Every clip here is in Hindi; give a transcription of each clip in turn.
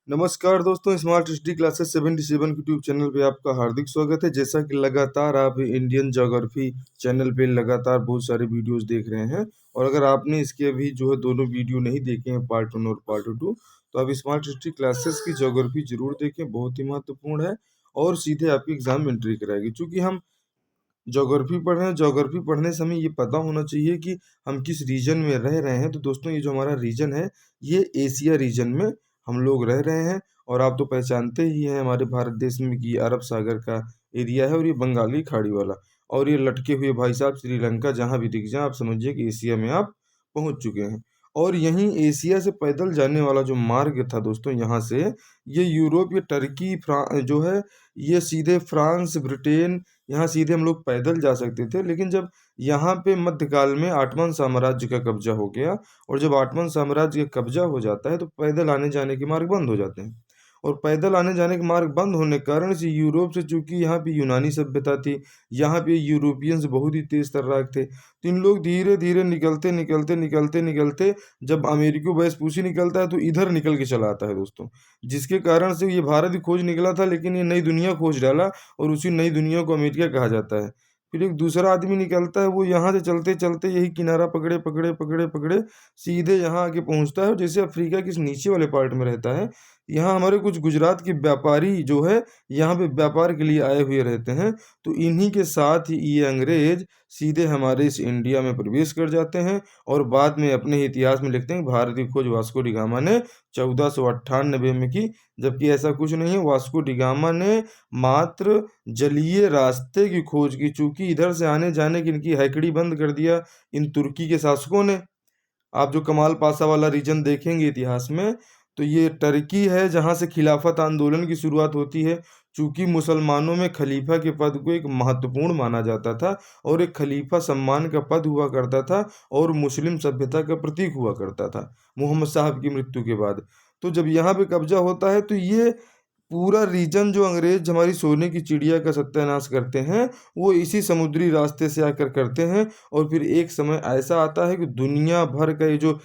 नमस्कार दोस्तों, smart history classes 77 YouTube channel पे आपका हार्दिक स्वागत है। जैसा कि लगातार आप इंडियन ज्योग्राफी चैनल पे लगातार बहुत सारे वीडियोस देख रहे हैं, और अगर आपने इसके अभी जो है दोनों वीडियो नहीं देखे हैं, पार्ट 1 और पार्ट 2, तो आप स्मार्ट हिस्ट्री क्लासेस की ज्योग्राफी जरूर देखें। बहुत ही महत्वपूर्ण है और सीधे आपकी एग्जाम में एंट्री कराएगी। चूंकि हम ज्योग्राफी पढ़ रहे हैं, ज्योग्राफी पढ़ने से हमें ये पता होना चाहिए कि हम किस रीजन में रह रहे हैं। तो दोस्तों, ये जो हमारा रीजन है, ये एशिया रीजन में हम लोग रह रहे हैं। और आप तो पहचानते ही हैं हमारे भारत देश में कि अरब सागर का एरिया है, और ये बंगाली खाड़ी वाला, और ये लटके हुए भाई साहब श्रीलंका, जहां भी दिख जाए आप समझिए कि एशिया में आप पहुंच चुके हैं। और यहीं एशिया से पैदल जाने वाला जो मार्ग था दोस्तों, यहाँ से ये यूरोप, ये टर्की, जो है ये सीधे फ्रांस, ब्रिटेन, यहाँ सीधे हम लोग पैदल जा सकते थे। लेकिन जब यहाँ पे मध्यकाल में ऑटमन साम्राज्य का कब्जा हो गया, और जब ऑटमन साम्राज्य का कब्जा हो जाता है तो पैदल आने जाने के मार्ग बंद हो जाते हैं। और पैदल आने जाने के मार्ग बंद होने के कारण से यूरोप से, चूंकि यहाँ पे यूनानी सभ्यता थी, यहाँ पे यूरोपियंस बहुत ही तेज तर्राक थे, तो इन लोग धीरे धीरे निकलते निकलते निकलते निकलते जब अमेरिको वेस्पूसी निकलता है तो इधर निकल के चला आता है दोस्तों। जिसके कारण से ये भारत की खोज निकला था, लेकिन ये नई दुनिया खोज डाला, और उसी नई दुनिया को अमेरिका कहा जाता है। फिर एक दूसरा आदमी निकलता है, वो यहाँ से चलते चलते यही किनारा पकड़े पकड़े पकड़े पकड़े सीधे यहाँ आके पहुँचता है। और जैसे अफ्रीका के इस नीचे वाले पार्ट में रहता है, यहाँ हमारे कुछ गुजरात के व्यापारी जो है यहाँ पे व्यापार के लिए आए हुए रहते हैं। तो इन्हीं के साथ ही ये अंग्रेज सीधे हमारे इस इंडिया में प्रवेश कर जाते हैं, और बाद में अपने इतिहास में लिखते हैं कि भारत की खोज वास्को डी गामा ने 1498 में की। जबकि ऐसा कुछ नहीं है। वास्को डी गामा ने मात्र जलीय रास्ते की खोज की, चूंकि इधर से आने जाने की इनकी हैकड़ी बंद कर दिया इन तुर्की के शासकों ने। आप जो कमाल पासा वाला रीजन देखेंगे इतिहास में, तो ये टर्की है, जहाँ से खिलाफत आंदोलन की शुरुआत होती है। चूंकि मुसलमानों में खलीफा के पद को एक महत्वपूर्ण माना जाता था, और एक खलीफा सम्मान का पद हुआ करता था, और मुस्लिम सभ्यता का प्रतीक हुआ करता था मोहम्मद साहब की मृत्यु के बाद। तो जब यहाँ पे कब्जा होता है, तो ये पूरा रीजन जो अंग्रेज हमारी सोने की चिड़िया का सत्यानाश करते हैं, वो इसी समुद्री रास्ते से आकर करते हैं। और फिर एक समय ऐसा आता है कि दुनिया भर का ये जो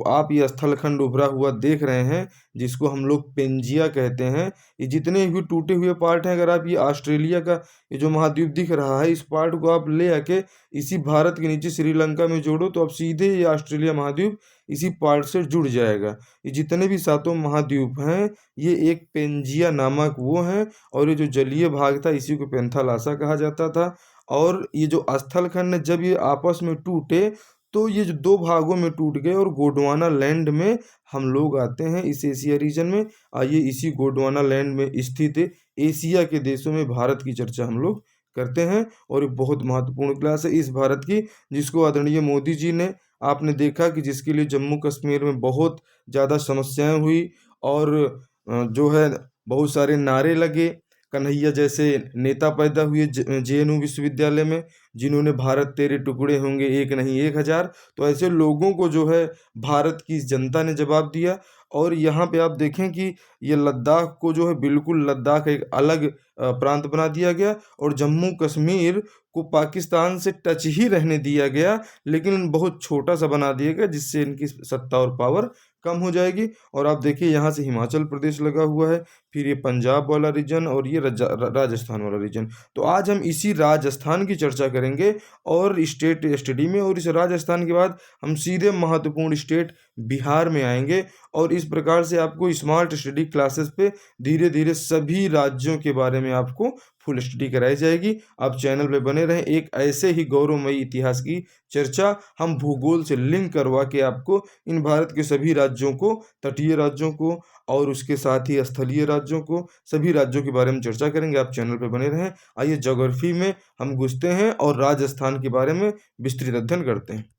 आप ये स्थलखंड उभरा हुआ देख रहे हैं, जिसको हम लोग पेंजिया कहते हैं, ये जितने भी टूटे हुए पार्ट हैं, अगर आप ये ऑस्ट्रेलिया का ये जो महाद्वीप दिख रहा है, इस पार्ट को आप ले आके इसी भारत के नीचे श्रीलंका में जोड़ो, तो अब सीधे ये ऑस्ट्रेलिया महाद्वीप इसी पार्ट से जुड़ जाएगा। ये जितने भी सातों महाद्वीप हैं, ये एक पेंजिया नामक वो हैं। और ये जो जलीय भाग था, इसी को पेंथालासा कहा जाता था। और ये जो स्थलखंड जब ये आपस में टूटे, तो ये जो दो भागों में टूट गए, और गोंडवाना लैंड में हम लोग आते हैं, इस एशिया रीजन में। आइए इसी गोंडवाना लैंड में स्थित एशिया के देशों में भारत की चर्चा हम लोग करते हैं। और ये बहुत महत्वपूर्ण क्लास है इस भारत की, जिसको आदरणीय मोदी जी ने, आपने देखा कि जिसके लिए जम्मू कश्मीर में बहुत ज़्यादा समस्याएं हुई, और जो है बहुत सारे नारे लगे। कन्हैया जैसे नेता पैदा हुए जेएनयू विश्वविद्यालय में, जिन्होंने भारत तेरे टुकड़े होंगे एक नहीं 1000। तो ऐसे लोगों को जो है भारत की जनता ने जवाब दिया। और यहाँ पे आप देखें कि ये लद्दाख को जो है बिल्कुल लद्दाख एक अलग प्रांत बना दिया गया, और जम्मू कश्मीर को पाकिस्तान से टच ही रहने दिया गया, लेकिन बहुत छोटा सा बना दिया गया, जिससे इनकी सत्ता और पावर कम हो जाएगी। और आप देखिए यहाँ से हिमाचल प्रदेश लगा हुआ है, फिर ये पंजाब वाला रीजन, और ये राजस्थान वाला रीजन। तो आज हम इसी राजस्थान की चर्चा करेंगे और स्टेट स्टडी में, और इस राजस्थान के बाद हम सीधे महत्वपूर्ण स्टेट बिहार में आएंगे। और इस प्रकार से आपको स्मार्ट स्टडी क्लासेस पे धीरे धीरे सभी राज्यों के बारे में आपको फुल स्टडी कराई जाएगी। आप चैनल पे बने रहें। एक ऐसे ही गौरवमयी इतिहास की चर्चा हम भूगोल से लिंक करवा के आपको इन भारत के सभी राज्यों को, तटीय राज्यों को, और उसके साथ ही स्थलीय राज्यों को, सभी राज्यों के बारे में चर्चा करेंगे। आप चैनल पर बने रहें। आइए ज्योग्राफी में हम घुसते हैं और राजस्थान के बारे में विस्तृत अध्ययन करते हैं।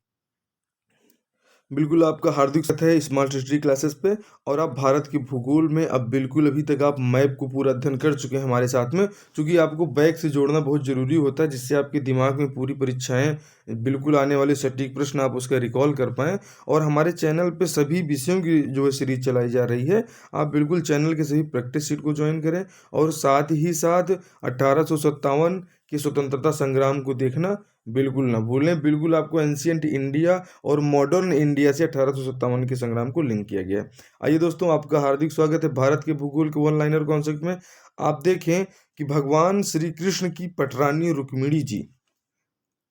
बिल्कुल आपका हार्दिक स्वागत है स्मार्ट हिस्ट्री क्लासेस पे। और आप भारत के भूगोल में अब बिल्कुल अभी तक आप मैप को पूरा अध्ययन कर चुके हैं हमारे साथ में, क्योंकि आपको बैक से जोड़ना बहुत ज़रूरी होता है, जिससे आपके दिमाग में पूरी परीक्षाएं, बिल्कुल आने वाले सटीक प्रश्न आप उसका रिकॉल कर पाएँ। और हमारे चैनल पे सभी विषयों की जो है सीरीज चलाई जा रही है। आप बिल्कुल चैनल के सभी प्रैक्टिस शीट को ज्वाइन करें, और साथ ही साथ 1857 के स्वतंत्रता संग्राम को देखना बिल्कुल ना भूलें। बिल्कुल आपको एंशियंट इंडिया और मॉडर्न इंडिया से 1857 के संग्राम को लिंक किया गया है। आइए दोस्तों, आपका हार्दिक स्वागत है भारत के भूगोल के वन लाइनर कॉन्सेप्ट में। आप देखें कि भगवान श्री कृष्ण की पटरानी रुक्मिणी जी,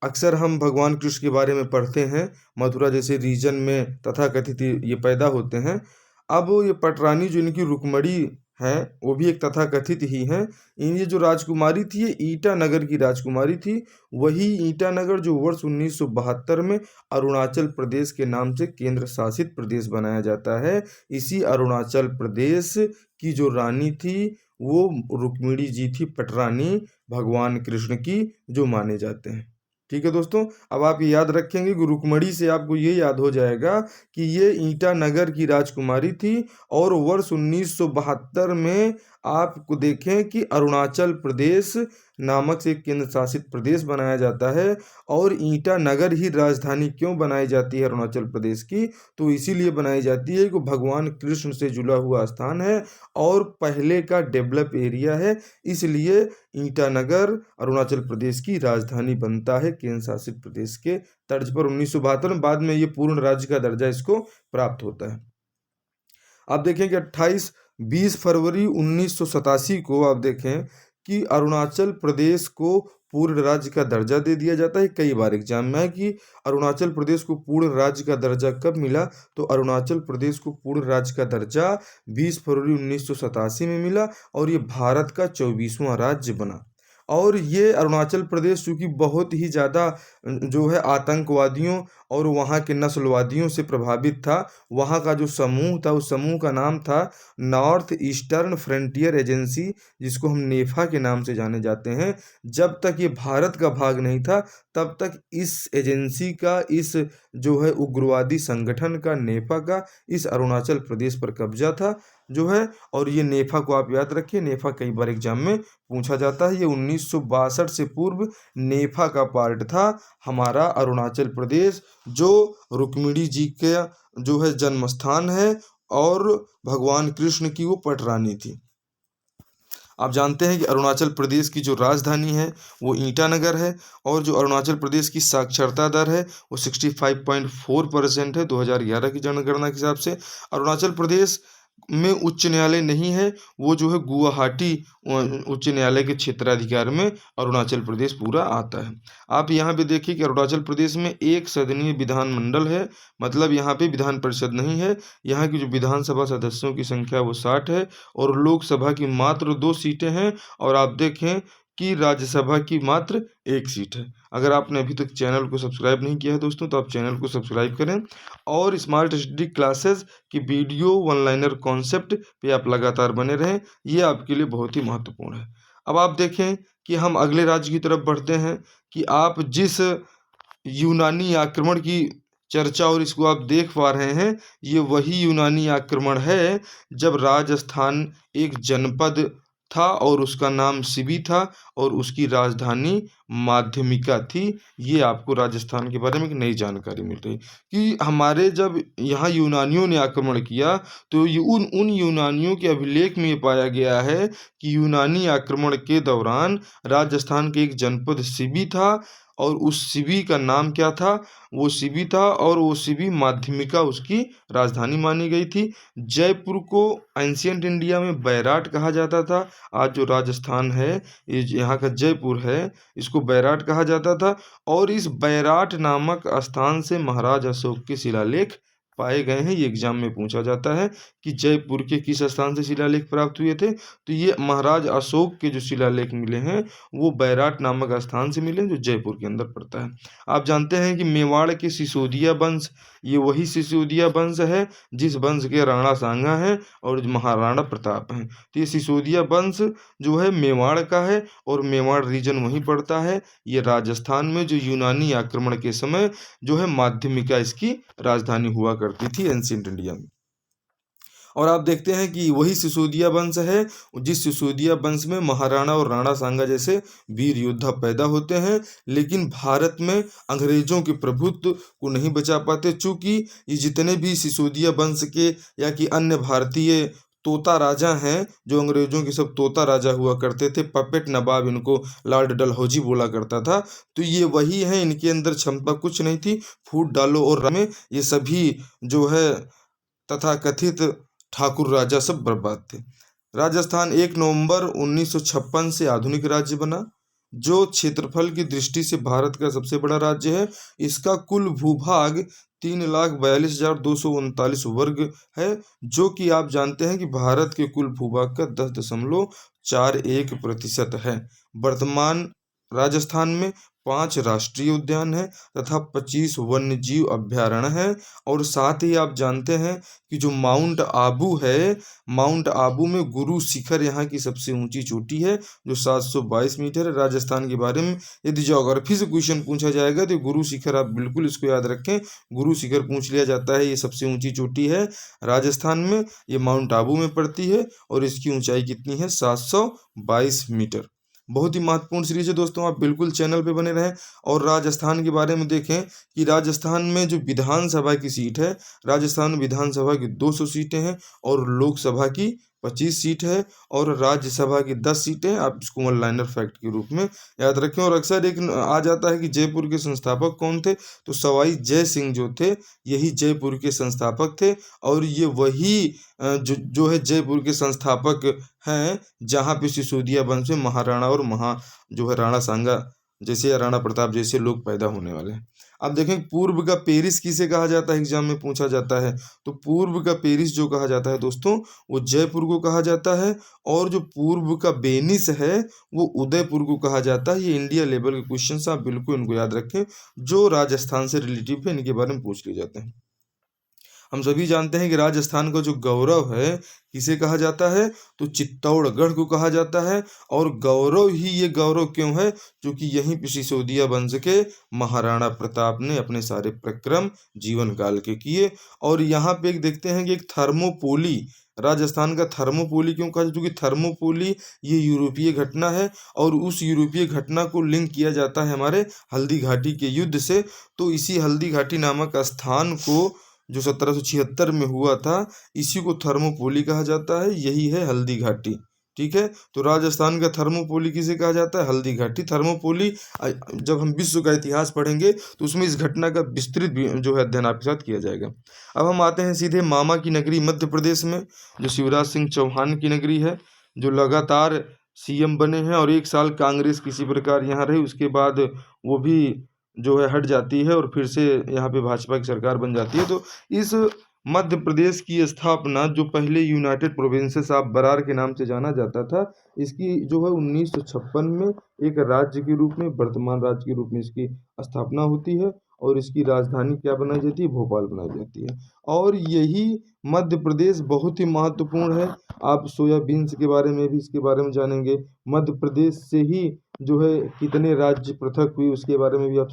अक्सर हम भगवान कृष्ण के बारे में पढ़ते हैं, मथुरा जैसे रीजन में तथाकथित ये पैदा होते हैं। अब ये पटरानी जो इनकी रुक्मिणी हैं, वो भी एक तथाकथित ही हैं। ये जो राजकुमारी थी, ये ईटानगर की राजकुमारी थी। वही ईटानगर जो वर्ष 1972 में अरुणाचल प्रदेश के नाम से केंद्र शासित प्रदेश बनाया जाता है। इसी अरुणाचल प्रदेश की जो रानी थी वो रुक्मिणी जी थी, पटरानी भगवान कृष्ण की, जो माने जाते हैं। ठीक है दोस्तों, अब आप ये याद रखेंगे कि रुक्मिणी से आपको ये याद हो जाएगा कि ये ईटानगर की राजकुमारी थी और वर्ष 1972 में आपको देखें कि अरुणाचल प्रदेश नामक से एक केंद्र शासित प्रदेश बनाया जाता है। और ईटानगर ही राजधानी क्यों बनाई जाती है अरुणाचल प्रदेश की? तो इसीलिए बनाई जाती है कि भगवान कृष्ण से जुड़ा हुआ स्थान है और पहले का डेवलप एरिया है, इसलिए ईटानगर अरुणाचल प्रदेश की राजधानी बनता है केंद्र शासित प्रदेश के तर्ज पर 1972 में। बाद में ये पूर्ण राज्य का दर्जा इसको प्राप्त होता है। आप देखें कि 20 फरवरी 1987 को आप देखें कि अरुणाचल प्रदेश को पूर्ण राज्य का दर्जा दे दिया जाता है। कई बार एग्जाम में है कि अरुणाचल प्रदेश को पूर्ण राज्य का दर्जा कब मिला, तो अरुणाचल प्रदेश को पूर्ण राज्य का दर्जा 20 फरवरी 1987 में मिला और ये भारत का 24वां राज्य बना। और ये अरुणाचल प्रदेश चूँकि बहुत ही ज़्यादा जो है आतंकवादियों और वहाँ के नस्लवादियों से प्रभावित था, वहाँ का जो समूह था उस समूह का नाम था नॉर्थ ईस्टर्न फ्रंटियर एजेंसी, जिसको हम नेफा के नाम से जाने जाते हैं। जब तक ये भारत का भाग नहीं था तब तक इस एजेंसी का, इस जो है उग्रवादी संगठन का, नेफा का इस अरुणाचल प्रदेश पर कब्जा था जो है। और ये नेफा को आप याद रखिए, नेफा कई बार एग्जाम में पूछा जाता है। ये 1962 से पूर्व नेफा का पार्ट था हमारा अरुणाचल प्रदेश, जो रुक्मिणी जी का जो है जन्म स्थान है और भगवान कृष्ण की वो पटरानी थी। आप जानते हैं कि अरुणाचल प्रदेश की जो राजधानी है वो ईटानगर है और जो अरुणाचल प्रदेश की साक्षरता दर है वो 65.4% है 2011 की जनगणना के हिसाब से। अरुणाचल प्रदेश में उच्च न्यायालय नहीं है, वो जो है गुवाहाटी उच्च न्यायालय के क्षेत्राधिकार में अरुणाचल प्रदेश पूरा आता है। आप यहाँ पे देखिए कि अरुणाचल प्रदेश में एक सदनीय विधानमंडल है, मतलब यहाँ पे विधान परिषद नहीं है। यहाँ की जो विधानसभा सदस्यों की संख्या वो 60 है और लोकसभा की मात्र 2 सीटें हैं। और आप देखें कि राज्यसभा की मात्र 1 सीट है। अगर आपने अभी तक चैनल को सब्सक्राइब नहीं किया है दोस्तों, तो आप चैनल को सब्सक्राइब करें और स्मार्ट स्टडी क्लासेस की वीडियो वन लाइनर कॉन्सेप्ट पे आप लगातार बने रहें, ये आपके लिए बहुत ही महत्वपूर्ण है। अब आप देखें कि हम अगले राज्य की तरफ बढ़ते हैं कि आप जिस यूनानी आक्रमण की चर्चा और इसको आप देख पा रहे हैं, ये वही यूनानी आक्रमण है जब राजस्थान एक जनपद था और उसका नाम सिबी था और उसकी राजधानी माध्यमिका थी। ये आपको राजस्थान के बारे में एक नई जानकारी मिल रही कि हमारे जब यहाँ यूनानियों ने आक्रमण किया तो ये उन यूनानियों के अभिलेख में ये पाया गया है कि यूनानी आक्रमण के दौरान राजस्थान के एक जनपद सिबी था और उस सिबी का नाम क्या था, वो सिबी था और वो सिबी माध्यमिका उसकी राजधानी मानी गई थी। जयपुर को एंशियंट इंडिया में बैराट कहा जाता था। आज जो राजस्थान है, ये यहाँ का जयपुर है, इसको बैराट कहा जाता था। और इस बैराट नामक स्थान से महाराज अशोक के शिलालेख पाए गए हैं। ये एग्जाम में पूछा जाता है कि जयपुर के किस स्थान से शिलालेख प्राप्त हुए थे, तो ये महाराज अशोक के जो शिलालेख मिले हैं वो बैराट नामक स्थान से मिले जो जयपुर के अंदर पड़ता है। आप जानते हैं कि मेवाड़ के सिसोदिया वंश, ये वही सिसोदिया वंश है जिस वंश के राणा सांगा हैं और महाराणा प्रताप हैं। तो ये सिसोदिया वंश जो है मेवाड़ का है और मेवाड़ रीजन वहीं पड़ता है। ये राजस्थान में जो यूनानी आक्रमण के समय जो है माध्यमिका इसकी राजधानी हुआ करती थी एंशियंट इंडिया में। और आप देखते हैं कि वही सिसोदिया वंश है जिस सिसोदिया वंश में महाराणा और राणा सांगा जैसे वीर योद्धा पैदा होते हैं, लेकिन भारत में अंग्रेजों के प्रभुत्व को नहीं बचा पाते। चूंकि ये जितने भी सिसोदिया वंश के या कि अन्य भारतीय तोता राजा हैं, जो अंग्रेजों के सब तोता राजा हुआ करते थे, पपेट नवाब इनको लॉर्ड डलहौजी बोला करता था। तो ये वही हैं, इनके अंदर क्षमता कुछ नहीं थी, फूट डालो और रमे, ये सभी जो है तथाकथित ठाकुर राजा सब बर्बाद थे। राजस्थान 1 नवंबर 1956 से आधुनिक राज्य बना, जो क्षेत्रफल की दृष्टि से भारत का सबसे बड़ा राज्य है। इसका कुल भूभाग 3,42,239 वर्ग है, जो कि आप जानते हैं कि भारत के कुल भूभाग का 10.41% है। वर्तमान राजस्थान में 5 राष्ट्रीय उद्यान हैं तथा 25 वन्य जीव अभ्यारण्य हैं। और साथ ही आप जानते हैं कि जो माउंट आबू है, माउंट आबू में गुरु शिखर यहाँ की सबसे ऊंची चोटी है, जो 722 मीटर है। राजस्थान के बारे में यदि ज्योग्राफी से क्वेश्चन पूछा जाएगा तो गुरु शिखर आप बिल्कुल इसको याद रखें, गुरु शिखर पूछ लिया जाता है। ये सबसे ऊंची चोटी है राजस्थान में, ये माउंट आबू में पड़ती है और इसकी ऊंचाई कितनी है? 722 मीटर। बहुत ही महत्वपूर्ण सीरीज है दोस्तों, आप बिल्कुल चैनल पे बने रहें। और राजस्थान के बारे में देखें कि राजस्थान में जो विधानसभा की सीट है, राजस्थान विधानसभा की 200 सीटें हैं और लोकसभा की 25 सीट है और राज्यसभा की 10 सीटें हैं। आप इसको वन लाइनर फैक्ट के रूप में याद रखें। और अक्सर एक आ जाता है कि जयपुर के संस्थापक कौन थे, तो सवाई जय सिंह जो थे, यही जयपुर के संस्थापक थे। और ये वही जो है जयपुर के संस्थापक हैं जहाँ पे सिसोदिया वंश में महाराणा और जो है राणा सांगा जैसे या राणा प्रताप जैसे लोग पैदा होने वाले हैं। अब देखें पूर्व का पेरिस किसे कहा जाता है, एग्जाम में पूछा जाता है। तो पूर्व का पेरिस जो कहा जाता है दोस्तों, वो जयपुर को कहा जाता है। और जो पूर्व का वेनिस है, वो उदयपुर को कहा जाता है। ये इंडिया लेवल के क्वेश्चन आप बिल्कुल इनको याद रखें, जो राजस्थान से रिलेटिव है, इनके बारे में पूछ लिए जाते हैं। हम सभी जानते हैं कि राजस्थान का जो गौरव है किसे कहा जाता है, तो चित्तौड़गढ़ को कहा जाता है। और गौरव ही ये गौरव क्यों है, क्योंकि यहीं पे सिसोदिया वंश के महाराणा प्रताप ने अपने सारे प्रक्रम जीवन काल के किए। और यहाँ पे एक देखते हैं कि एक थर्मोपोली, राजस्थान का थर्मोपोली क्यों कहा, क्योंकि थर्मोपोली ये यूरोपीय घटना है और उस यूरोपीय घटना को लिंक किया जाता है हमारे हल्दी घाटी के युद्ध से। तो इसी हल्दी घाटी नामक स्थान को जो 1776 में हुआ था, इसी को थर्मोपोली कहा जाता है, यही है हल्दी घाटी। ठीक है, तो राजस्थान का थर्मोपोली किसे कहा जाता है? हल्दी घाटी। थर्मोपोली जब हम विश्व का इतिहास पढ़ेंगे तो उसमें इस घटना का विस्तृत जो है अध्ययन आपके साथ किया जाएगा। अब हम आते हैं सीधे मामा की नगरी मध्य प्रदेश में, जो शिवराज सिंह चौहान की नगरी है, जो लगातार सीएम बने हैं और 1 साल कांग्रेस किसी प्रकार यहाँ रही, उसके बाद वो भी जो है हट जाती है और फिर से यहाँ पे भाजपा की सरकार बन जाती है। तो इस मध्य प्रदेश की स्थापना, जो पहले यूनाइटेड प्रोविंसेस ऑफ बरार के नाम से जाना जाता था, इसकी जो है 1956 में एक राज्य के रूप में, वर्तमान राज्य के रूप में इसकी स्थापना होती है। और इसकी राजधानी क्या बनाई जाती है? भोपाल बनाई जाती है। और यही मध्य प्रदेश बहुत ही महत्वपूर्ण है। आप सोयाबीन्स के बारे में भी इसके बारे में जानेंगे। मध्य प्रदेश से ही जो है कितने राज्य पृथक हुई, उसके बारे में भी आप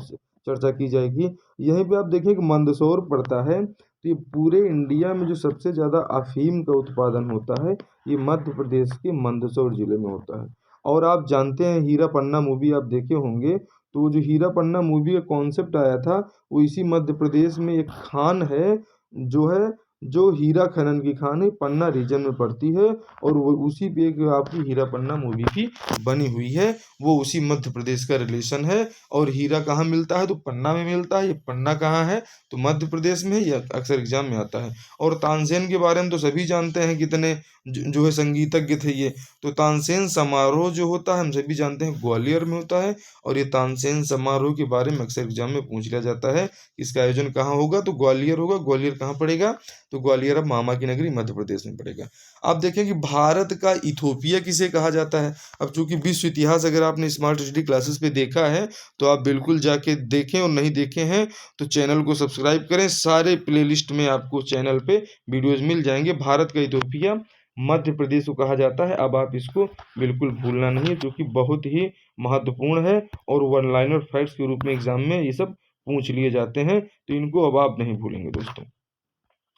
चर्चा की जाएगी। यहीं पे आप देखें कि मंदसौर पड़ता है, तो ये पूरे इंडिया में जो सबसे ज़्यादा अफीम का उत्पादन होता है, ये मध्य प्रदेश के मंदसौर जिले में होता है। और आप जानते हैं हीरा पन्ना मूवी आप देखे होंगे, तो वो जो हीरा पन्ना मूवी का कॉन्सेप्ट आया था, वो इसी मध्य प्रदेश में एक खान है, जो है जो हीरा खनन की खान है, पन्ना रीजन में पड़ती है। और वो उसी पे एक आपकी हीरा पन्ना मूवी की बनी हुई है, वो उसी मध्य प्रदेश का रिलेशन है। और हीरा कहाँ मिलता है? तो पन्ना में मिलता है। ये पन्ना कहाँ है? तो मध्य प्रदेश में है, ये अक्सर एग्जाम में आता है। और तानसेन के बारे में तो सभी जानते हैं, कितने जो है संगीतज्ञ थे ये। तो तानसेन समारोह जो होता है हम सभी जानते हैं ग्वालियर में होता है। और ये तानसेन समारोह के बारे में अक्सर एग्जाम में पूछ लिया जाता है, इसका आयोजन कहाँ होगा? तो ग्वालियर होगा। ग्वालियर कहाँ पड़ेगा? तो ग्वालियर अब मामा की नगरी मध्य प्रदेश में पड़ेगा। आप देखें कि भारत का इथोपिया किसे कहा जाता है। अब चूंकि विश्व इतिहास अगर आपने स्मार्ट स्टडी क्लासेस पे देखा है, तो आप बिल्कुल जाके देखें, और नहीं देखे हैं तो चैनल को सब्सक्राइब करें। सारे प्लेलिस्ट में आपको चैनल पे वीडियोस मिल जाएंगे। भारत का इथोपिया मध्य प्रदेश को कहा जाता है। अब आप इसको बिल्कुल भूलना नहीं है, क्योंकि बहुत ही महत्वपूर्ण है और वन लाइनर फैक्ट्स के रूप में एग्जाम में ये सब पूछ लिए जाते हैं, तो इनको अब आप नहीं भूलेंगे दोस्तों।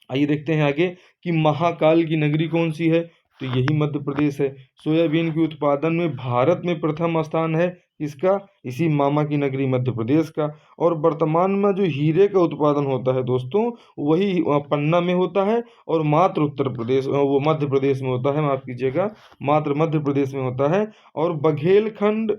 आइए देखते हैं आगे कि महाकाल की नगरी कौन सी है, तो यही मध्य प्रदेश है। सोयाबीन के उत्पादन में भारत में प्रथम स्थान है इसका, इसी मामा की नगरी मध्य प्रदेश का। और वर्तमान में जो हीरे का उत्पादन होता है दोस्तों, वही पन्ना में होता है और मात्र उत्तर प्रदेश, वो मध्य प्रदेश में होता है, माफ कीजिएगा, मात्र मध्य प्रदेश में होता है। और बघेलखंड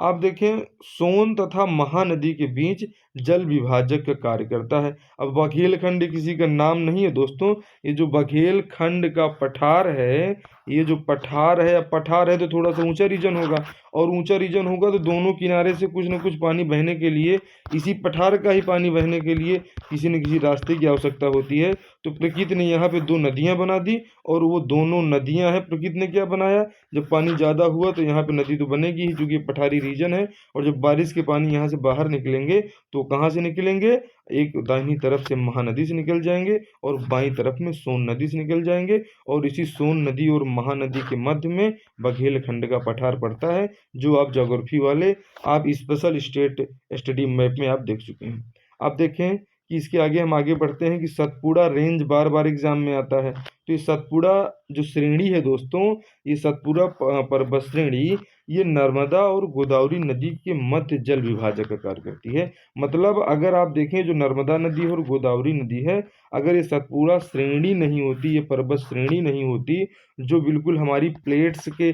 आप देखें सोन तथा महानदी के बीच जल विभाजक का कार्य करता है। अब बघेलखंड किसी का नाम नहीं है दोस्तों, ये जो बघेलखंड का पठार है, ये जो पठार है, अब पठार है तो थोड़ा सा ऊंचा रीजन होगा, और ऊंचा रीजन होगा तो दोनों किनारे से कुछ न कुछ पानी बहने के लिए, इसी पठार का ही पानी बहने के लिए किसी न किसी रास्ते की आवश्यकता होती है। तो प्रकृति ने यहाँ पे दो नदियाँ बना दी, और वो दोनों नदियाँ हैं, प्रकृति ने क्या बनाया, जब पानी ज़्यादा हुआ तो यहाँ पे नदी तो बनेगी ही, क्योंकि पठारी रीजन है। और जब बारिश के पानी यहाँ से बाहर निकलेंगे तो कहाँ से निकलेंगे, एक दाहिनी तरफ से महानदी से निकल जाएंगे और बाईं तरफ में सोन नदी से निकल जाएंगे, और इसी सोन नदी और महानदी के मध्य में बघेलखंड का पठार पड़ता है, जो आप ज्योग्राफी वाले आप स्पेशल स्टेट स्टडी मैप में आप देख चुके हैं। आप देखें कि इसके आगे हम आगे बढ़ते हैं कि सतपुड़ा रेंज बार बार एग्जाम में आता है। तो ये सतपुड़ा जो श्रेणी है दोस्तों, ये सतपुड़ा पर्वत श्रेणी, ये नर्मदा और गोदावरी नदी के मध्य जल विभाजक का कार्य करती है। मतलब अगर आप देखें जो नर्मदा नदी और गोदावरी नदी है, अगर ये सतपुड़ा श्रेणी नहीं होती, ये पर्वत श्रेणी नहीं होती, जो बिल्कुल हमारी प्लेट्स के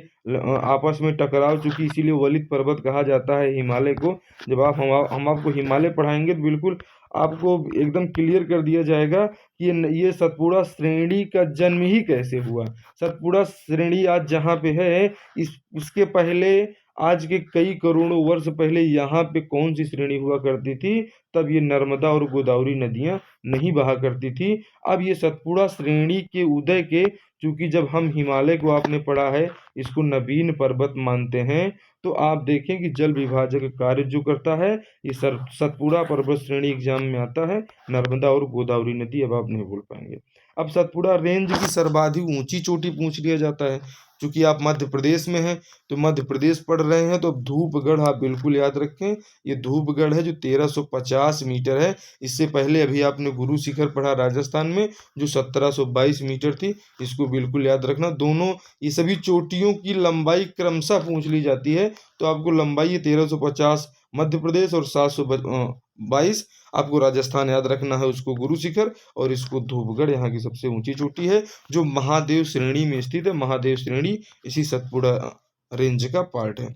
आपस में टकराव चुकी, इसीलिए वलित पर्वत कहा जाता है हिमालय को। जब हम आपको हिमालय पढ़ाएंगे तो बिल्कुल आपको एकदम क्लियर कर दिया जाएगा कि ये सतपुड़ा श्रेणी का जन्म ही कैसे हुआ। सतपुड़ा श्रेणी आज जहाँ पे है, इसके पहले, आज के कई करोड़ों वर्ष पहले यहाँ पे कौन सी श्रेणी हुआ करती थी, तब ये नर्मदा और गोदावरी नदियाँ नहीं बहा करती थी। अब ये सतपुड़ा श्रेणी के उदय के, चूंकि जब हम हिमालय को आपने पढ़ा है, इसको नवीन पर्वत मानते हैं, तो आप देखें कि जल विभाजक कार्य जो करता है ये सतपुड़ा पर्वत श्रेणी एग्जाम में आता है। नर्मदा और गोदावरी नदी अब आप नहीं बोल पाएंगे। अब सतपुड़ा रेंज की सर्वाधिक ऊंची चोटी पूछ लिया जाता है। चूंकि आप मध्य प्रदेश में हैं तो मध्य प्रदेश पढ़ रहे हैं, तो अब धूपगढ़ आप बिल्कुल याद रखें। ये धूपगढ़ है जो 1350 मीटर है। इससे पहले अभी आपने गुरु शिखर पढ़ा राजस्थान में, जो 1722 मीटर थी। इसको बिल्कुल याद रखना। दोनों ये सभी चोटियों की लंबाई क्रमशः पूछ ली जाती है, तो आपको लंबाई है 1350 मध्य प्रदेश और 722 आपको राजस्थान याद रखना है, उसको गुरु शिखर, और इसको धूपगढ़ यहाँ की सबसे ऊंची चोटी है, जो महादेव श्रेणी में स्थित है। महादेव श्रेणी इसी सतपुड़ा रेंज का पार्ट है।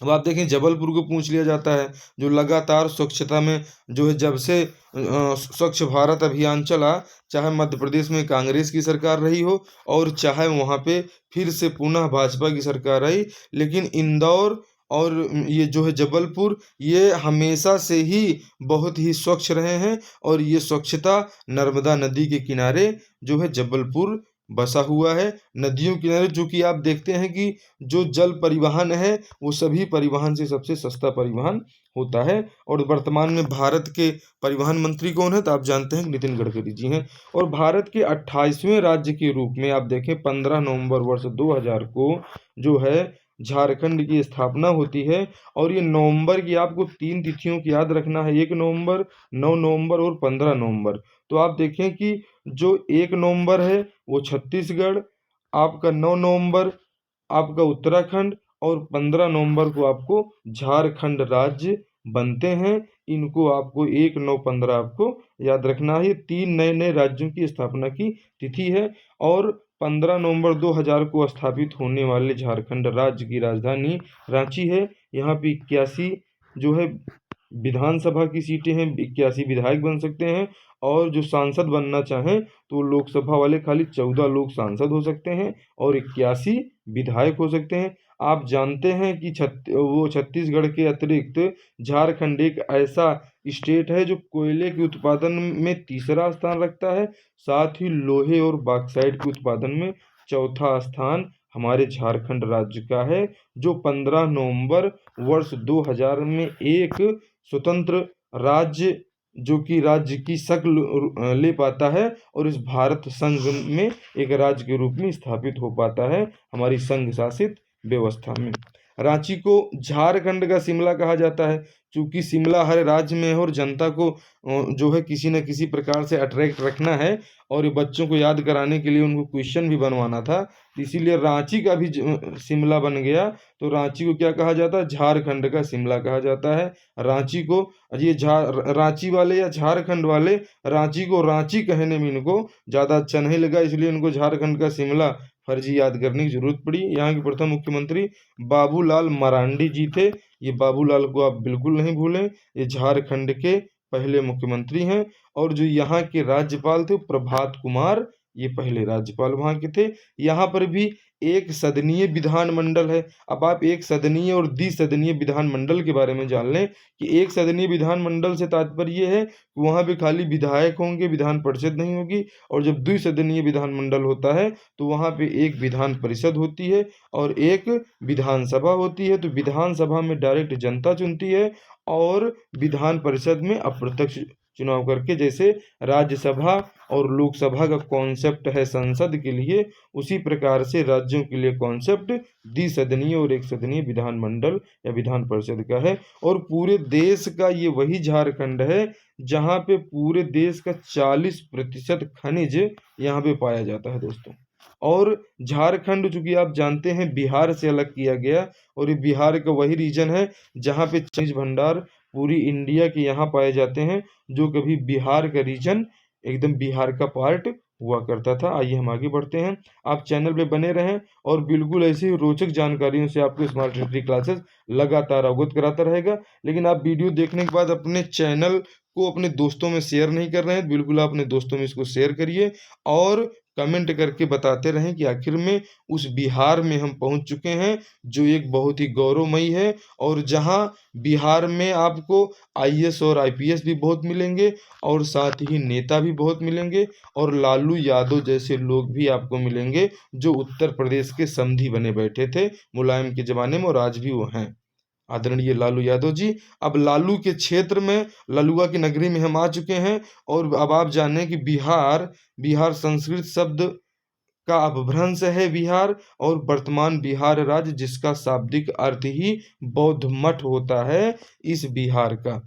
अब आप देखें जबलपुर को पूछ लिया जाता है, जो लगातार स्वच्छता में जो है, जब से स्वच्छ भारत अभियान चला, चाहे मध्य प्रदेश में कांग्रेस की सरकार रही हो और चाहे वहाँ पे फिर से पुनः भाजपा की सरकार रही, लेकिन इंदौर और ये जो है जबलपुर, ये हमेशा से ही बहुत ही स्वच्छ रहे हैं। और ये स्वच्छता नर्मदा नदी के किनारे जो है जबलपुर बसा हुआ है। नदियों के किनारे, जो कि आप देखते हैं कि जो जल परिवहन है वो सभी परिवहन से सबसे सस्ता परिवहन होता है। और वर्तमान में भारत के परिवहन मंत्री कौन है, तो आप जानते हैं नितिन गडकरी जी हैं। और भारत के 28वें राज्य के रूप में आप देखें 15 नवंबर वर्ष 2000 को जो है झारखंड की स्थापना होती है। और ये नवंबर की आपको 3 तिथियों की याद रखना है, 1 नवंबर, 9 नवंबर और 15 नवंबर। तो आप देखें कि जो 1 नवंबर है वो छत्तीसगढ़, आपका 9 नवंबर आपका उत्तराखंड, और 15 नवंबर को आपको झारखंड राज्य बनते हैं। इनको आपको 1, 9, 15 आपको याद रखना है। 3 नए नए राज्यों की स्थापना की तिथि है। और 15 नवंबर 2000 को स्थापित होने वाले झारखंड राज्य की राजधानी रांची है। यहाँ पे 81 जो है विधानसभा की सीटें हैं, 81 विधायक बन सकते हैं। और जो सांसद बनना चाहें तो लोकसभा वाले खाली 14 लोग सांसद हो सकते हैं और 81 विधायक हो सकते हैं। आप जानते हैं कि छत्तीसगढ़ के अतिरिक्त झारखंड एक ऐसा स्टेट है जो कोयले के उत्पादन में तीसरा स्थान रखता है, साथ ही लोहे और बॉक्साइट के उत्पादन में चौथा स्थान हमारे झारखंड राज्य का है, जो 15 नवंबर वर्ष 2000 में एक स्वतंत्र राज्य, जो कि राज्य की शक्ल ले पाता है और इस भारत संघ में एक राज्य के रूप में स्थापित हो पाता है, हमारी संघ शासित व्यवस्था में। रांची को झारखंड का शिमला कहा जाता है, क्योंकि शिमला हर राज्य में है और जनता को जो है किसी न किसी प्रकार से अट्रैक्ट रखना है और ये बच्चों को याद कराने के लिए उनको क्वेश्चन भी बनवाना था, तो इसीलिए रांची का भी शिमला बन गया। तो रांची को क्या कहा जाता है? झारखंड का शिमला कहा जाता है। रांची को ये रांची वाले या झारखंड वाले रांची को रांची कहने में इनको ज़्यादा अच्छा नहीं लगा, इसलिए इनको झारखंड का शिमला फर्जी याद करने की जरूरत पड़ी। यहाँ के प्रथम मुख्यमंत्री बाबूलाल मरांडी जी थे। ये बाबूलाल को आप बिल्कुल नहीं भूलें, ये झारखंड के पहले मुख्यमंत्री हैं। और जो यहाँ के राज्यपाल थे प्रभात कुमार, ये पहले राज्यपाल वहाँ के थे। यहाँ पर भी एक सदनीय विधानमंडल है। अब आप एक सदनीय और द्विसदनीय विधानमंडल के बारे में जान लें कि एक सदनीय विधानमंडल से तात्पर्य ये है कि वहाँ पे खाली विधायक होंगे, विधान परिषद नहीं होगी। और जब द्विसदनीय विधानमंडल होता है तो वहाँ पे एक विधान परिषद होती है और एक विधानसभा होती है। तो विधानसभा में डायरेक्ट जनता चुनती है और विधान परिषद में अप्रत्यक्ष चुनाव करके, जैसे राज्यसभा और लोकसभा का कॉन्सेप्ट है संसद के लिए, उसी प्रकार से राज्यों के लिए कॉन्सेप्ट द्विसदनीय और एक सदनीय विधानमंडल या विधान परिषद का है। और पूरे देश का ये वही झारखंड है जहाँ पे पूरे देश का 40% खनिज यहाँ पे पाया जाता है दोस्तों। और झारखंड चूंकि आप जानते हैं बिहार से अलग किया गया, और ये बिहार का वही रीजन है जहाँ पे खनिज भंडार पूरी इंडिया के यहाँ पाए जाते हैं, जो कभी बिहार का रीजन एकदम बिहार का पार्ट हुआ करता था। आइए हम आगे बढ़ते हैं। आप चैनल पे बने रहें और बिल्कुल ऐसी ही रोचक जानकारियों से आपको स्मार्ट हिस्ट्री क्लासेस लगातार अवगत कराता रहेगा। लेकिन आप वीडियो देखने के बाद अपने चैनल को अपने दोस्तों में शेयर नहीं कर रहे हैं, बिल्कुल आप अपने दोस्तों में इसको शेयर करिए और कमेंट करके बताते रहें कि आखिर में उस बिहार में हम पहुंच चुके हैं जो एक बहुत ही गौरवमयी है, और जहां बिहार में आपको आईएएस और आईपीएस भी बहुत मिलेंगे और साथ ही नेता भी बहुत मिलेंगे और लालू यादव जैसे लोग भी आपको मिलेंगे जो उत्तर प्रदेश के समधी बने बैठे थे मुलायम के ज़माने में, और आज भी वो हैं आदरणीय लालू यादव जी। अब लालू के क्षेत्र में, ललुआ की नगरी में हम आ चुके हैं। और अब आप जानें कि बिहार, बिहार संस्कृत शब्द का अपभ्रंश है बिहार, और वर्तमान बिहार राज्य जिसका शाब्दिक अर्थ ही बौद्ध मठ होता है इस बिहार का।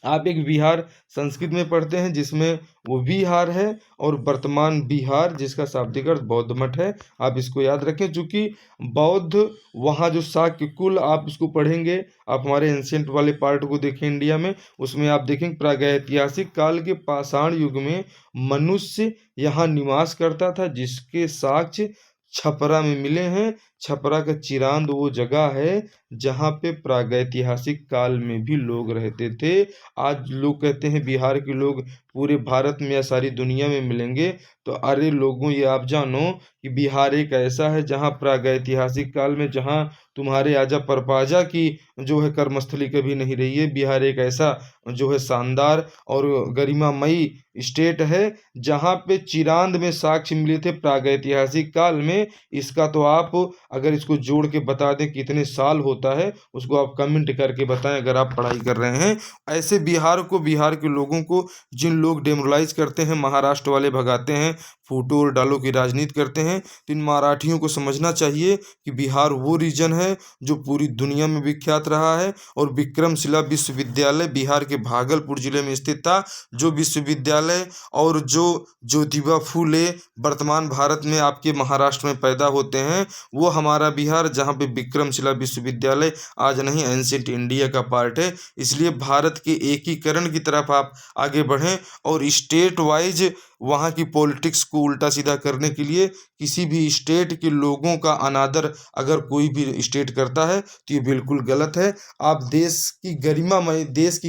आप एक बिहार संस्कृत में पढ़ते हैं जिसमें वो बिहार है, और वर्तमान बिहार जिसका शाब्दिक अर्थ बौद्ध मठ है। आप इसको याद रखें, चूंकि बौद्ध वहाँ जो शाक्य कुल आप इसको पढ़ेंगे, आप हमारे एंशियंट वाले पार्ट को देखें इंडिया में, उसमें आप देखेंगे प्रागैतिहासिक काल के पाषाण युग में मनुष्य यहाँ निवास करता था, जिसके साक्ष्य छपरा में मिले हैं। छपरा का चिरांद वो जगह है जहाँ पे प्रागैतिहासिक काल में भी लोग रहते थे। आज लोग कहते हैं बिहार के लोग पूरे भारत में या सारी दुनिया में मिलेंगे, तो अरे लोगों ये आप जानो कि बिहार एक ऐसा है जहाँ प्रागैतिहासिक काल में, जहाँ तुम्हारे आजा परपाजा की जो है कर्मस्थली कभी नहीं रही है। बिहार एक ऐसा जो है शानदार और गरिमामयी स्टेट है जहाँ पे चिरांद में साक्ष्य मिले थे प्रागैतिहासिक काल में। इसका तो आप अगर इसको जोड़ के बता दें कितने साल होता है, उसको आप कमेंट करके बताएं अगर आप पढ़ाई कर रहे हैं। ऐसे बिहार को, बिहार के लोगों को जिन लोग डेमोरलाइज करते हैं, महाराष्ट्र वाले भगाते हैं, फूटो और डालो की राजनीति करते हैं, तो इन मराठियों को समझना चाहिए कि बिहार वो रीजन है जो पूरी दुनिया में विख्यात रहा है। और विक्रमशिला विश्वविद्यालय बिहार के भागलपुर जिले में स्थित था, जो विश्वविद्यालय और जो ज्योतिबा फूले वर्तमान भारत में आपके महाराष्ट्र में पैदा होते हैं, वो हमारा बिहार, जहाँ पे विक्रमशिला विश्वविद्यालय आज नहीं एंशिएंट इंडिया का पार्ट है। इसलिए भारत के एकीकरण की तरफ आप आगे बढ़ें और स्टेट वाइज वहाँ की पॉलिटिक्स को उल्टा सीधा करने के लिए किसी भी स्टेट के लोगों का अनादर अगर कोई भी स्टेट करता है तो ये बिल्कुल गलत है। आप देश की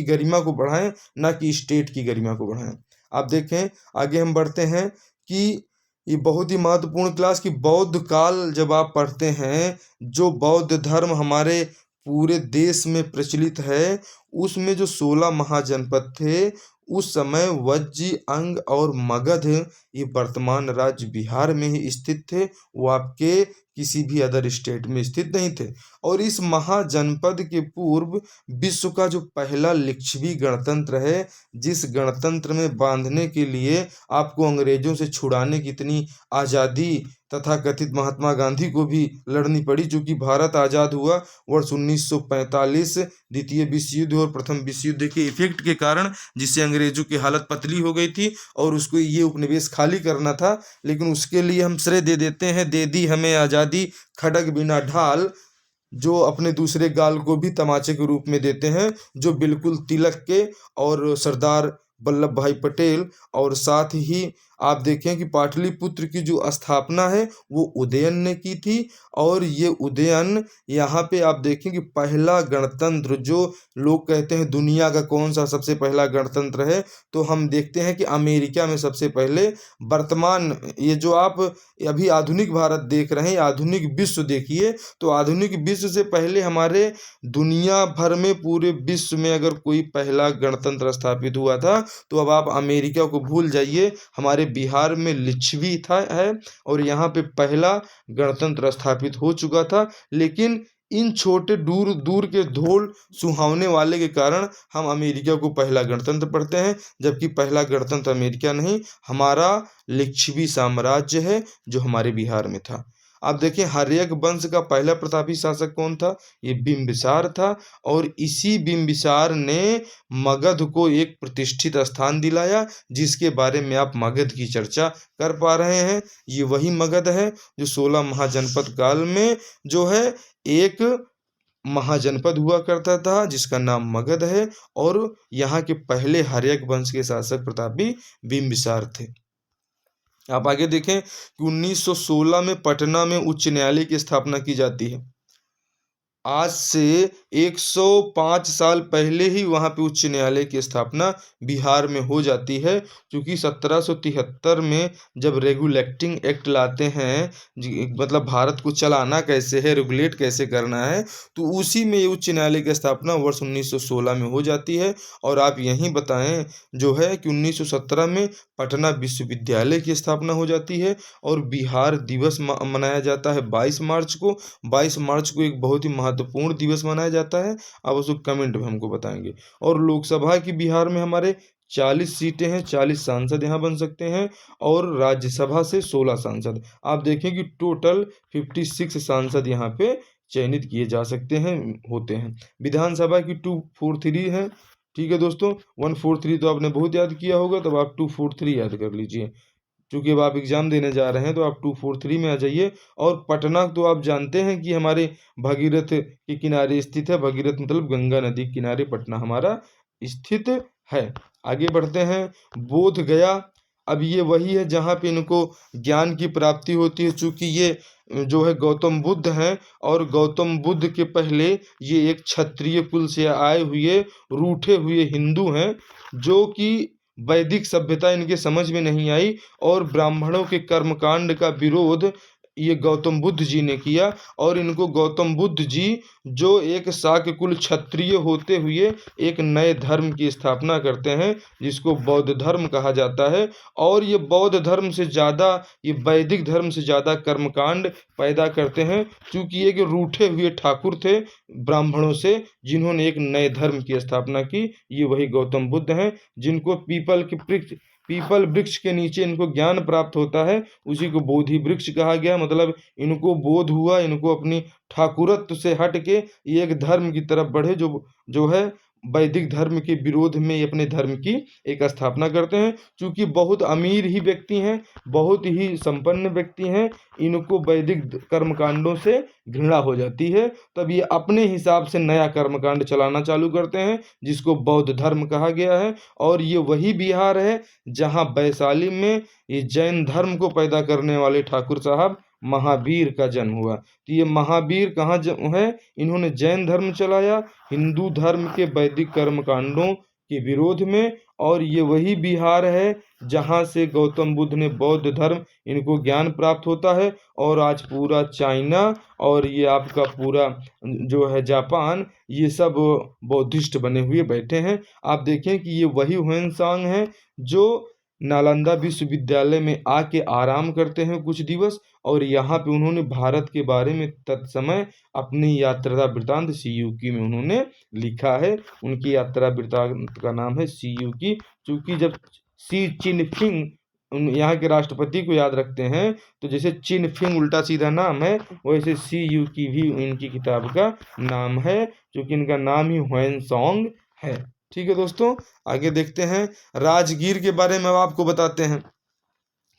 गरिमा को बढ़ाएं, ना कि स्टेट की गरिमा को बढ़ाएं। आप देखें, आगे हम बढ़ते हैं कि ये बहुत ही महत्वपूर्ण क्लास की बौद्ध काल जब आप पढ़ते हैं, जो बौद्ध धर्म हमारे पूरे देश में प्रचलित है, उसमें जो 16 महाजनपद थे उस समय वज्जी, अंग और मगध ये वर्तमान राज्य बिहार में ही स्थित थे, वो आपके किसी भी अदर स्टेट में स्थित नहीं थे। और इस महाजनपद के पूर्व विश्व का जो पहला लिच्छवी गणतंत्र है, जिस गणतंत्र में बांधने के लिए आपको अंग्रेजों से छुड़ाने की इतनी आज़ादी तथा कथित महात्मा गांधी को भी लड़नी पड़ी, चूंकि भारत आज़ाद हुआ वर्ष 1945 द्वितीय विश्व युद्ध और प्रथम विश्व युद्ध के इफेक्ट के कारण, जिससे अंग्रेजों की हालत पतली हो गई थी और उसको ये उपनिवेश खाली करना था। लेकिन उसके लिए हम श्रेय दे देते हैं, दे दी हमें आज़ादी खड़ग बिना ढाल, जो अपने दूसरे गाल को भी तमाचे के रूप में देते हैं, जो बिल्कुल तिलक के, और सरदार वल्लभ भाई पटेल। और साथ ही आप देखें कि पाटलिपुत्र की जो स्थापना है वो उदयन ने की थी। और ये उदयन, यहाँ पे आप देखें कि पहला गणतंत्र, जो लोग कहते हैं दुनिया का कौन सा सबसे पहला गणतंत्र है, तो हम देखते हैं कि अमेरिका में सबसे पहले, वर्तमान ये जो आप अभी आधुनिक भारत देख रहे हैं, आधुनिक विश्व देखिए, तो आधुनिक विश्व से पहले हमारे दुनिया भर में पूरे विश्व में अगर कोई पहला गणतंत्र स्थापित हुआ था, तो अब आप अमेरिका को भूल जाइए, हमारे बिहार में लिच्छवी था है, और यहाँ पे पहला गणतंत्र स्थापित हो चुका था। लेकिन इन छोटे दूर दूर के धोल सुहावने वाले के कारण हम अमेरिका को पहला गणतंत्र पढ़ते हैं, जबकि पहला गणतंत्र अमेरिका नहीं, हमारा लिच्छवी साम्राज्य है जो हमारे बिहार में था। आप देखिए हर्यक वंश का पहला प्रतापी शासक कौन था? ये बिंबिसार था। और इसी बिंबिसार ने मगध को एक प्रतिष्ठित स्थान दिलाया, जिसके बारे में आप मगध की चर्चा कर पा रहे हैं। ये वही मगध है जो 16 महाजनपद काल में जो है एक महाजनपद हुआ करता था, जिसका नाम मगध है। और यहाँ के पहले हर्यक वंश के शासक प्रतापी बिंबिसार थे। आप आगे देखें कि 1916 में पटना में उच्च न्यायालय की स्थापना की जाती है। आज से 105 साल पहले ही वहाँ पे उच्च न्यायालय की स्थापना बिहार में हो जाती है, क्योंकि 1773 में जब रेगुलेटिंग एक्ट लाते हैं, मतलब भारत को चलाना कैसे है, रेगुलेट कैसे करना है, तो उसी में ये उच्च न्यायालय की स्थापना वर्ष 1916 में हो जाती है। और आप यहीं बताएं जो है कि 1917 में पटना विश्वविद्यालय की स्थापना हो जाती है। और बिहार दिवस मनाया जाता है 22 मार्च को। 22 मार्च को एक बहुत ही महत्वपूर्ण दिवस मनाया जाता है, आप उसको कमेंट में हमको बताएंगे। और लोकसभा की बिहार में हमारे 40 सीटें हैं, 40 सांसद यहाँ बन सकते हैं, और राज्यसभा से 16 सांसद। आप देखें कि टोटल 56 सांसद यहाँ पे चयनित किए जा सकते हैं, होते हैं। विधानसभा की 243 है, ठीक है दोस्तों। 143 तो आपने बहुत याद किया होगा, तब आप 243 याद कर लीजिए। चूंकि अब आप एग्जाम देने जा रहे हैं तो आप 243 में आ जाइए। और पटना तो आप जानते हैं कि हमारे भगीरथ के किनारे स्थित है, भगीरथ मतलब गंगा नदी के किनारे पटना हमारा स्थित है। आगे बढ़ते हैं। बोध गया, अब ये वही है जहाँ पे इनको ज्ञान की प्राप्ति होती है, चूंकि ये जो है गौतम बुद्ध हैं, और गौतम बुद्ध के पहले ये एक क्षत्रिय कुल से आए हुए रूठे हुए हिंदू हैं, जो कि वैदिक सभ्यता इनके समझ में नहीं आई, और ब्राह्मणों के कर्मकांड का विरोध ये गौतम बुद्ध जी ने किया। और इनको गौतम बुद्ध जी, जो एक शाक्य कुल क्षत्रिय होते हुए एक नए धर्म की स्थापना करते हैं, जिसको बौद्ध धर्म कहा जाता है। और ये बौद्ध धर्म से ज़्यादा, ये वैदिक धर्म से ज़्यादा कर्मकांड पैदा करते हैं, क्योंकि ये रूठे हुए ठाकुर थे ब्राह्मणों से, जिन्होंने एक नए धर्म की स्थापना की। ये वही गौतम बुद्ध हैं, जिनको पीपल वृक्ष के नीचे इनको ज्ञान प्राप्त होता है, उसी को बोधि वृक्ष कहा गया। मतलब इनको बोध हुआ, इनको अपनी ठाकुरत्व से हट के ये एक धर्म की तरफ बढ़े, जो है वैदिक धर्म के विरोध में ये अपने धर्म की एक स्थापना करते हैं। चूंकि बहुत अमीर ही व्यक्ति हैं, बहुत ही संपन्न व्यक्ति हैं, इनको वैदिक कर्मकांडों से घृणा हो जाती है, तब ये अपने हिसाब से नया कर्मकांड चलाना चालू करते हैं, जिसको बौद्ध धर्म कहा गया है। और ये वही बिहार है जहाँ वैशाली में ये जैन धर्म को पैदा करने वाले ठाकुर साहब महावीर का जन्म हुआ। तो ये महावीर कहाँ है? इन्होंने जैन धर्म चलाया हिंदू धर्म के वैदिक कर्मकांडों के विरोध में। और ये वही बिहार है जहाँ से गौतम बुद्ध ने बौद्ध धर्म, इनको ज्ञान प्राप्त होता है। और आज पूरा चाइना और ये आपका पूरा जो है जापान, ये सब बौद्धिस्ट बने हुए बैठे हैं। आप देखें कि ये वही ह्वेनसांग है जो नालंदा विश्वविद्यालय में आके आराम करते हैं कुछ दिवस, और यहाँ पे उन्होंने भारत के बारे में तत्समय अपनी यात्रा वृत्तांत सीयूकी में उन्होंने लिखा है। उनकी यात्रा वृत्तांत का नाम है सीयूकी। क्योंकि जब सी चिनफिंग यहाँ के राष्ट्रपति को याद रखते हैं, तो जैसे चिनफिंग उल्टा सीधा नाम है, वैसे सीयूकी भी इनकी किताब का नाम है, क्योंकि इनका नाम ही ह्वेनसांग है। ठीक है दोस्तों, आगे देखते हैं। राजगीर के बारे में अब आपको बताते हैं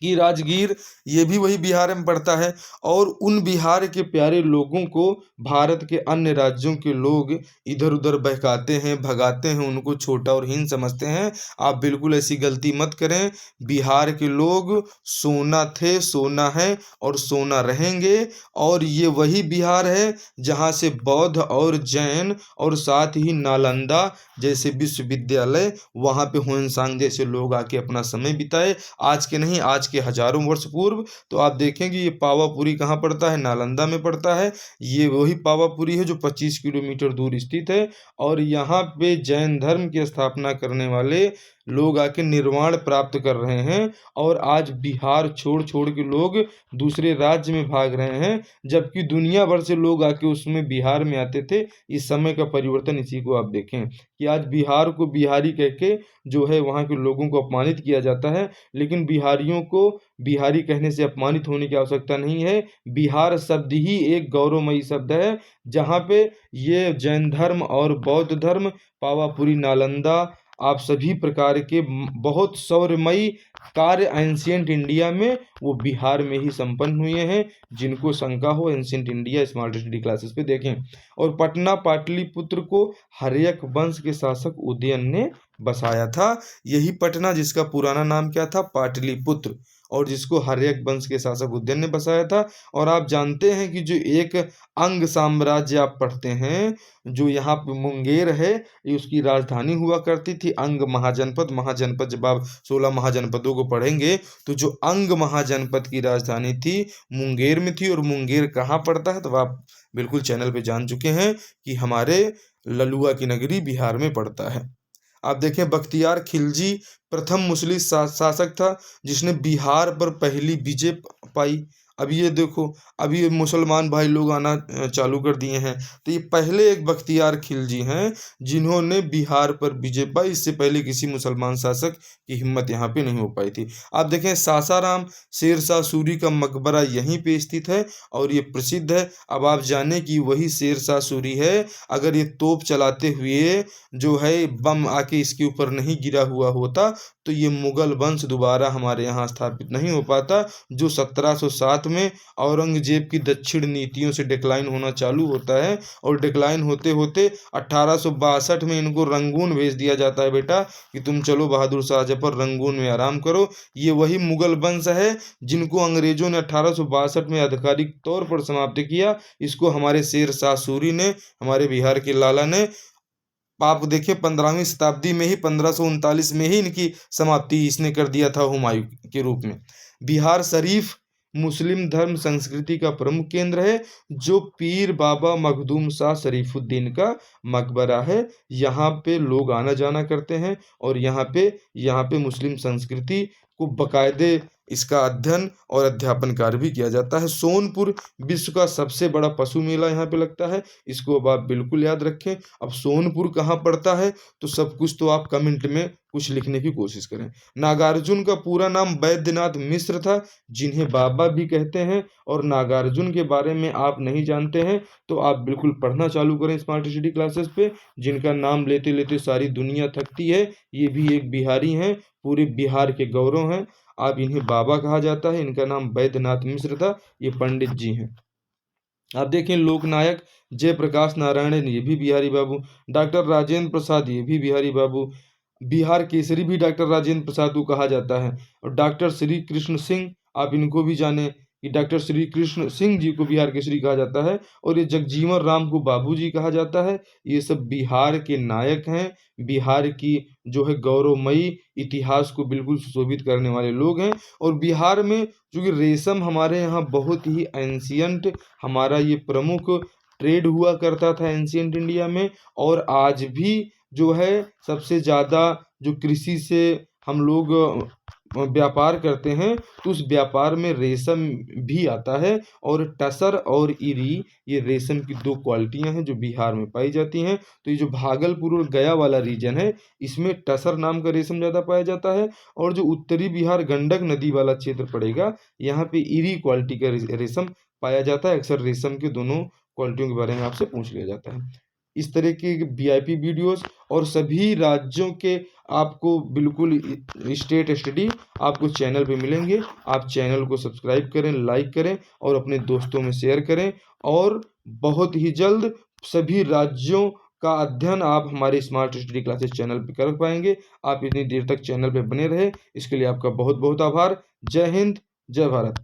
कि राजगीर ये भी वही बिहार में पड़ता है, और उन बिहार के प्यारे लोगों को भारत के अन्य राज्यों के लोग इधर उधर बहकाते हैं, भगाते हैं, उनको छोटा और हीन समझते हैं। आप बिल्कुल ऐसी गलती मत करें। बिहार के लोग सोना थे, सोना है और सोना रहेंगे, और ये वही बिहार है जहाँ से बौद्ध और जैन और साथ ही नालंदा जैसे विश्वविद्यालय, वहाँ पे ह्वेनसांग जैसे लोग आके अपना समय बिताए। आज के नहीं, आज के हजारों वर्ष पूर्व। तो आप देखेंगे ये पावापुरी कहाँ पड़ता है, नालंदा में पड़ता है। ये वही पावापुरी है जो 25 किलोमीटर दूर स्थित है, और यहाँ पे जैन धर्म की स्थापना करने वाले लोग आके निर्वाण प्राप्त कर रहे हैं। और आज बिहार छोड़ छोड़ के लोग दूसरे राज्य में भाग रहे हैं, जबकि दुनिया भर से लोग आके उसमें बिहार में आते थे। इस समय का परिवर्तन इसी को आप देखें कि आज बिहार को बिहारी कह के जो है वहाँ के लोगों को अपमानित किया जाता है, लेकिन बिहारियों को बिहारी कहने से अपमानित होने की आवश्यकता नहीं है। बिहार शब्द ही एक गौरवमयी शब्द है, जहाँ पे ये जैन धर्म और बौद्ध धर्म, पावापुरी, नालंदा, आप सभी प्रकार के बहुत शौर्यमयी कार्य एंशियंट इंडिया में वो बिहार में ही संपन्न हुए हैं। जिनको शंका हो ancient India smart study classes पे देखें। और पटना पाटलिपुत्र को हर्यक वंश के शासक उदयन ने बसाया था। यही पटना जिसका पुराना नाम क्या था, पाटलिपुत्र, और जिसको हर्यक वंश के शासक उदयन ने बसाया था। और आप जानते हैं कि जो एक अंग साम्राज्य आप पढ़ते हैं, जो यहाँ पे मुंगेर है, ये उसकी राजधानी हुआ करती थी। अंग महाजनपद, महाजनपद जब आप 16 महाजनपदों को पढ़ेंगे, तो जो अंग महाजनपद की राजधानी थी मुंगेर में थी। और मुंगेर कहाँ पड़ता है, तो आप बिल्कुल चैनल पे जान चुके हैं कि हमारे ललुआ की नगरी बिहार में पड़ता है। आप देखें, बख्तियार खिलजी प्रथम मुस्लिम शासक था जिसने बिहार पर पहली विजय पाई। अब ये देखो, अभी ये मुसलमान भाई लोग आना चालू कर दिए हैं, तो ये पहले एक बख्तियार खिलजी हैं जिन्होंने बिहार पर विजय पाई। इससे पहले किसी मुसलमान शासक की हिम्मत यहाँ पे नहीं हो पाई थी। आप देखें, सासाराम शेरशाह सूरी का मकबरा यहीं पे स्थित है, और ये प्रसिद्ध है। अब आप जाने कि वही शेरशाह सूरी है। अगर ये तोप चलाते हुए जो है बम आके इसके ऊपर नहीं गिरा हुआ होता, तो ये मुगल वंश दोबारा हमारे यहाँ स्थापित नहीं हो पाता, जो 1707 में औरंगजेब की दक्षिण नीतियों से डिक्लाइन होना चालू होता है। और डिक्लाइन होते होते 1862 में इनको रंगून भेज दिया जाता है, बेटा कि तुम चलो बहादुर शाह जफर रंगून में आराम करो। ये वही मुगल वंश है जिनको अंग्रेजों ने 1862 में आधिकारिक तौर पर समाप्त किया। इसको हमारे शेर शाह सूरी ने, हमारे बिहार के लाला ने, आप देखिए 15वीं शताब्दी में ही 1539 में ही इनकी समाप्ति इसने कर दिया था हुमायूं के रूप में। बिहार शरीफ मुस्लिम धर्म संस्कृति का प्रमुख केंद्र है, जो पीर बाबा मखदूम शाह शरीफुद्दीन का मकबरा है। यहाँ पे लोग आना जाना करते हैं, और यहाँ पे मुस्लिम संस्कृति को बकायदे इसका अध्ययन और अध्यापन कार्य भी किया जाता है। सोनपुर विश्व का सबसे बड़ा पशु मेला यहाँ पे लगता है, इसको अब आप बिल्कुल याद रखें। अब सोनपुर कहाँ पड़ता है, तो सब कुछ तो आप कमेंट में कुछ लिखने की कोशिश करें। नागार्जुन का पूरा नाम बैद्यनाथ मिश्र था, जिन्हें बाबा भी कहते हैं। और नागार्जुन के बारे में आप नहीं जानते हैं, तो आप बिल्कुल पढ़ना चालू करें स्मार्ट स्टडी क्लासेस पे, जिनका नाम लेते लेते सारी दुनिया थकती है। ये भी एक बिहारी हैं, पूरे बिहार के गौरव हैं। आप इन्हें बाबा कहा जाता है, इनका नाम बैद्यनाथ मिश्र था। ये पंडित जी हैं। आप देखें, लोकनायक जयप्रकाश नारायण, ये भी बिहारी बाबू। डॉक्टर राजेंद्र प्रसाद, ये भी बिहारी बाबू। बिहार केसरी भी डॉक्टर राजेंद्र प्रसाद को कहा जाता है। और डॉक्टर श्री कृष्ण सिंह, आप इनको भी जाने कि डॉक्टर श्री कृष्ण सिंह जी को बिहार केसरी कहा जाता है। और ये जगजीवन राम को बाबू जी कहा जाता है। ये सब बिहार के नायक हैं, बिहार की जो है गौरवमयी इतिहास को बिल्कुल सुशोभित करने वाले लोग हैं। और बिहार में चूँकि रेशम हमारे यहाँ बहुत ही एंशियंट, हमारा ये प्रमुख ट्रेड हुआ करता था एंशियंट इंडिया में। और आज भी जो है सबसे ज़्यादा जो कृषि से हम लोग व्यापार करते हैं तो उस व्यापार में रेशम भी आता है। और टसर और इरी ये रेशम की दो क्वालिटियां हैं जो बिहार में पाई जाती हैं। तो ये जो भागलपुर और गया वाला रीजन है इसमें टसर नाम का रेशम ज़्यादा पाया जाता है। और जो उत्तरी बिहार गंडक नदी वाला क्षेत्र पड़ेगा यहाँ पे इरी क्वालिटी का रेशम पाया जाता है। अक्सर रेशम के दोनों क्वालिटियों के बारे में आपसे पूछ लिया जाता है। इस तरह की वीआईपी वीडियोस और सभी राज्यों के आपको बिल्कुल स्टेट स्टडी आपको चैनल पे मिलेंगे। आप चैनल को सब्सक्राइब करें, लाइक करें और अपने दोस्तों में शेयर करें। और बहुत ही जल्द सभी राज्यों का अध्ययन आप हमारे स्मार्ट स्टडी क्लासेस चैनल पे कर पाएंगे। आप इतनी देर तक चैनल पे बने रहे इसके लिए आपका बहुत बहुत आभार। जय हिंद, जय भारत।